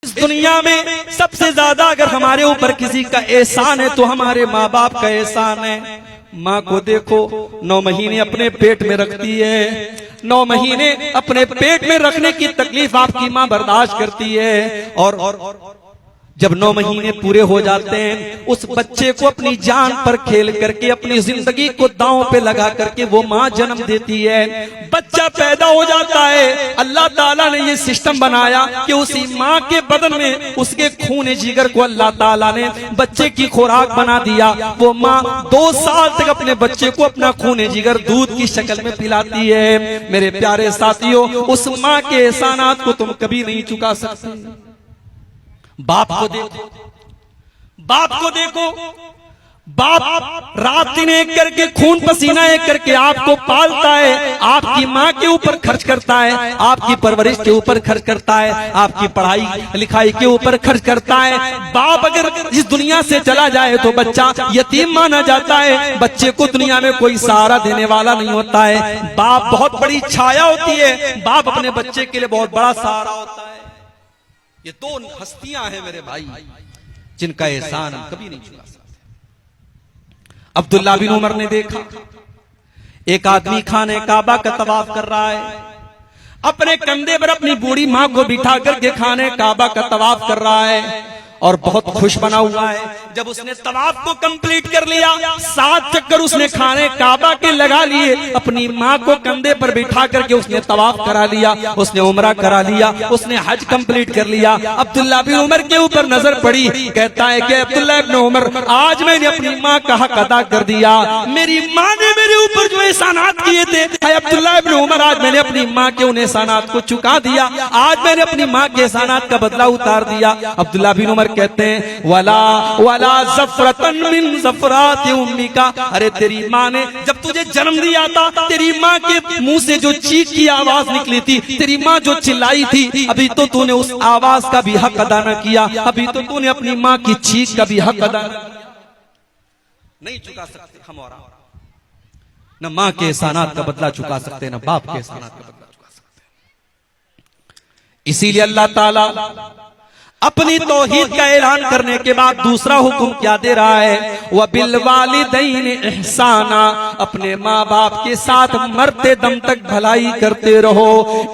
इस दुनिया में सबसे ज्यादा अगर हमारे ऊपर किसी का एहसान है तो हमारे माँ बाप का एहसान है। माँ को देखो 9 महीने अपने पेट में रखती है, 9 महीने अपने पेट में रखने की तकलीफ आपकी माँ बर्दाश्त करती है। और जब 9 महीने पूरे हो जाते हैं उस बच्चे को अपनी जान पर खेल करके अपनी जिंदगी को दांव पे लगा करके वो माँ जन्म देती है। बच्चा पैदा हो जाता है। अल्लाह ताला ने ये सिस्टम बनाया कि उसी माँ के बदन में उसके खून जिगर को अल्लाह ताला ने बच्चे की खुराक बना दिया। वो माँ 2 साल तक अपने बच्चे को अपना खून जिगर दूध की शक्ल में पिलाती है। मेरे प्यारे साथियों, उस माँ के एहसानात को तुम कभी नहीं चुका सकते। बाप को देखो, बाप को देखो, बाप रात दिन एक करके खून पसीना एक करके आपको पालता है, आपकी माँ के ऊपर खर्च करता है, आपकी परवरिश के ऊपर खर्च करता है, आपकी पढ़ाई लिखाई के ऊपर खर्च करता है। बाप अगर इस दुनिया से चला जाए तो बच्चा यतीम माना जाता है, बच्चे को दुनिया में कोई सहारा देने वाला नहीं होता है। बाप बहुत बड़ी छाया होती है, बाप अपने बच्चे के लिए बहुत बड़ा सहारा होता है। ये 2 हस्तियां हैं मेरे भाई जिनका एहसान हम कभी नहीं चुका सकते। अब्दुल्ला बिन उमर ने देखा एक आदमी खाने काबा का तवाफ कर रहा है, अपने कंधे पर अपनी बूढ़ी माँ को बिठा करके खाने काबा का तवाफ कर रहा है और बहुत खुश बना हुआ है। जब उसने तवाफ को कंप्लीट कर लिया, 7 चक्कर उसने खाने काबा के लगा लिए, अपनी माँ को कंधे पर बिठा करके उसने तवाफ करा लिया, उसने उमरा करा लिया, उसने हज कंप्लीट कर लिया। अब्दुल्ला बिन उमर के ऊपर नजर पड़ी, कहता है कि अब्दुल्ला बिन उमर, आज मैंने अपनी माँ का हक अदा कर दिया। मेरी माँ ने मेरे ऊपर जो एहसानात किए थे, अब्दुल्ला बिन उमर, आज मैंने अपनी माँ के उन एहसानात को चुका दिया, आज मैंने अपनी माँ के एहसानात का बदला उतार दिया। अब्दुल्ला बिन उमर कहते हैं वला वला ज़फ़रतन मिन ज़फ़राति उम्मिका, अरे तेरी माँ ने जब तुझे जन्म दिया था, तेरी माँ के मुंह से जो चीख की आवाज निकली थी, तेरी माँ जो चिल्लाई थी, अभी तो तूने उस आवाज का भी हक अदा न किया, अभी तो तूने अपनी माँ की चीख का भी हक अदा नहीं चुका सकते। हम और न माँ के एहसानात का बदला चुका सकते, न बाप के एहसानात का बदला चुका सकते। इसीलिए अल्लाह ताला अपनी तौहीद का ऐलान करने के बाद दूसरा हुक्म क्या दे रहा है, वह बिल वालिदैन एहसाना, अपने माँ बाप के साथ मरते दम तक भलाई करते रहो।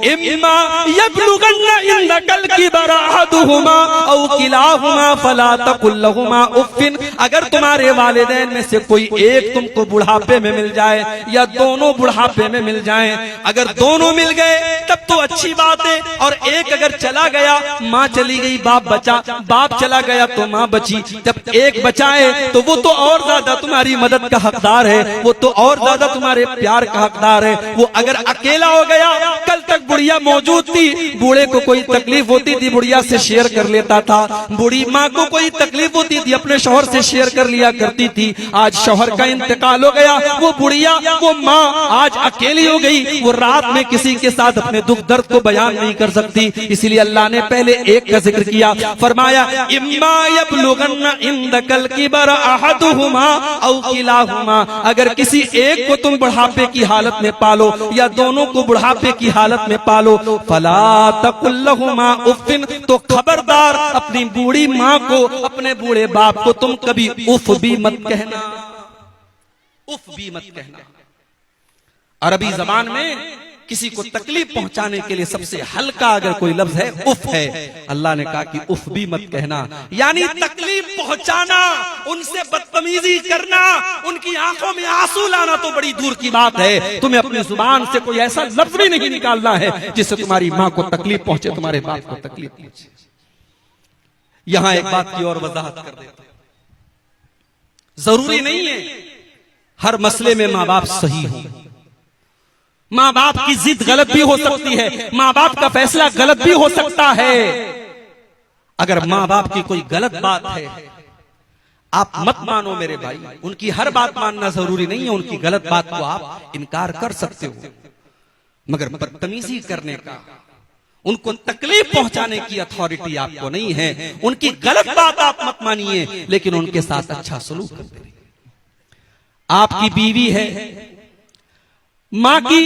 इम्मा यबलुगन्ना इंदकल किबरा अहदुहुमा औ किलाहुमा फला तकुल लहुमा उफ्फिन, अगर तुम्हारे वालिदैन में से कोई एक तुमको बुढ़ापे में मिल जाए या दोनों बुढ़ापे में मिल जाए, अगर दोनों मिल गए तब तो अच्छी बात है, और एक अगर चला गया, माँ चली गई बाप बचा, बाप चला गया तो माँ बची, जब एक बचा है तो वो तो और ज्यादा तुम्हारी मदद का हकदार है, वो तो और ज्यादा तुम्हारे प्यार का हकदार है। वो अगर अकेला हो गया, कल तक बुढ़िया मौजूद थी, बूढ़े को कोई तकलीफ होती थी बुढ़िया से शेयर कर लेता था, बूढ़ी माँ को कोई तकलीफ होती थी अपने शौहर से शेयर कर लिया करती थी। आज शौहर का इंतकाल हो गया, वो बुढ़िया वो माँ आज अकेली हो गई, वो रात में किसी के साथ अपने दुख दर्द को बयान नहीं कर सकती। इसीलिए अल्लाह ने पहले एक का जिक्र किया, फरमाया इम्मा यबलुगन्ना इंदकल किबर अहदुहुमा औ किलाहुमा, अगर किसी एक को तुम बुढ़ापे की हालत में पालो या दोनों को बुढ़ापे की हालत में पालो, फला तकुल लहुमा उफ्फिन, तो खबरदार अपनी बूढ़ी माँ को, अपने बूढ़े बाप को तुम कभी उफ भी मत कहना, उफ भी मत कहना। अरबी जबान में किसी को तकलीफ पहुंचाने के लिए सबसे हल्का अगर कोई लफ्ज है उफ है। अल्लाह ने कहा कि उफ भी मत कहना, यानी तकलीफ पहुंचाना, उनसे बदतमीजी करना, उनकी आंखों में आंसू लाना तो बड़ी दूर की बात है। तुम्हें अपनी जुबान से कोई ऐसा लफ्ज भी नहीं निकालना है जिससे तुम्हारी माँ को तकलीफ पहुंचे, तुम्हारे बाप को तकलीफ पहुंचे। यहां एक बात की और वजाहत कर देता हूं, जरूरी नहीं है हर मसले में माँ बाप सही हो, माँ बाप की जिद गलत भी हो सकती है, माँ बाप का फैसला गलत भी हो सकता है। अगर माँ बाप की कोई गलत बात है आप मत मानो मेरे भाई, उनकी हर बात मानना जरूरी नहीं है, उनकी गलत बात को आप इनकार कर सकते हो, मगर बदतमीजी करने का, उनको तकलीफ पहुंचाने की अथॉरिटी आपको नहीं है। उनकी गलत बात आप मत मानिए, लेकिन उनके साथ अच्छा सलूक करते रहिए। आपकी बीवी है, माँ की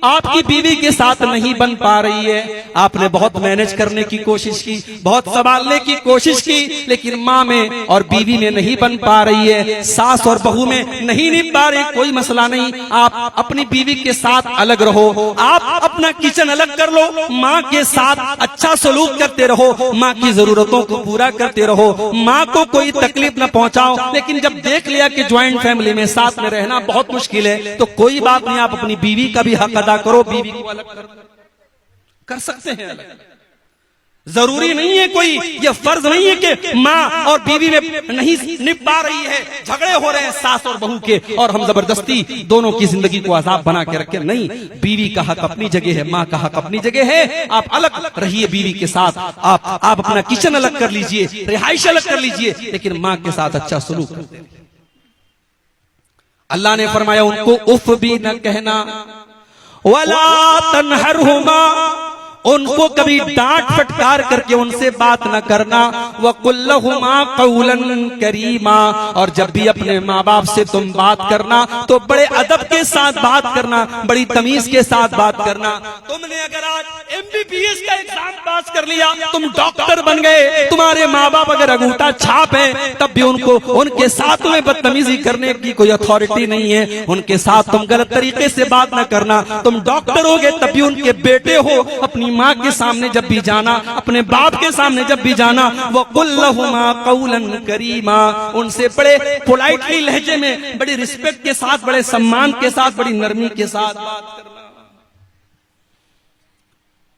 आपकी बीवी के साथ नहीं बन पा रही है, आपने बहुत मैनेज करने की कोशिश की, बहुत संभालने की कोशिश की, लेकिन माँ में और बीवी में नहीं बन पा रही है, सास और बहू में नहीं निभ पा रही, कोई मसला नहीं, आप अपनी बीवी के साथ अलग रहो, आप अपना किचन अलग कर लो, माँ के साथ अच्छा सलूक करते रहो, माँ की जरूरतों को पूरा करते रहो, माँ को कोई तकलीफ न पहुंचाओ। लेकिन जब देख लिया कि ज्वाइंट फैमिली में साथ में रहना बहुत मुश्किल है, तो कोई बात नहीं, आप अपनी बीवी का भी हक अदा करो, बीवी को अलग कर सकते हैं अलग। जरूरी नहीं है, कोई ये फर्ज नहीं है कि माँ और बीवी में नहीं निभ पा रही है, झगड़े हो रहे हैं सास और बहू के और हम जबरदस्ती दोनों की जिंदगी को आजाद बना के रखें। नहीं, बीवी का हक अपनी जगह है, माँ का हक अपनी जगह है, आप अलग रहिए बीवी के साथ, आप अपना किचन अलग कर लीजिए, रिहाइश अलग कर लीजिए, लेकिन माँ के साथ अच्छा सलूक करते रहिए। अल्लाह ने फरमाया उनको उफ भी न कहना, वला तनहरहुमा, उनको कभी डांट फटकार करके उनसे बात न करना, वकुल्लहुमा कौलन करीमा, और जब भी अपने माँ बाप से तुम बात करना तो बड़े अदब के साथ बात करना, बड़ी तमीज के साथ बात करना। तुमने अगर आज MBBS का एग्जाम पास कर लिया, तुम डॉक्टर बन गए, तुम्हारे माँ बाप अगर अंगूठा छाप है, तब भी उनको उनके साथ में बदतमीजी करने की कोई अथॉरिटी नहीं है, उनके साथ तुम गलत तरीके से बात न करना। तुम डॉक्टर हो गए तब भी उनके बेटे हो, अपनी माँ के सामने जब भी जाना, अपने बाप के सामने जब भी जाना, वो कुल्लहुमा कौलन करीमा, उनसे बड़े पोलाइटली लहजे में, बड़ी रिस्पेक्ट के साथ, बड़े सम्मान के साथ, बड़ी नरमी के साथ बात करना।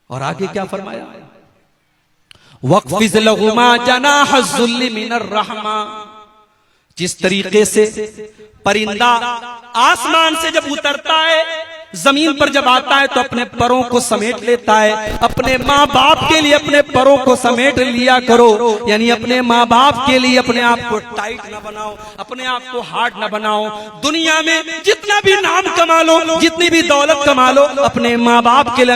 और आगे क्या फरमाया, वक़्फ़िज़ लहुमा जनाहज़्ज़ुल्लि मिनर रहमा, जिस तरीके से परिंदा आसमान से जब उतरता है, जमीन पर जब आता है तो अपने परों को समेट लेता है, अपने माँ बाप के लिए अपने परों को समेट लिया करो, यानी अपने माँ बाप के लिए अपने आप को टाइट न बनाओ, अपने आप को हार्ड न बनाओ। दुनिया में जितना भी नाम कमा लो, जितनी भी दौलत कमा लो, अपने माँ बाप के लिए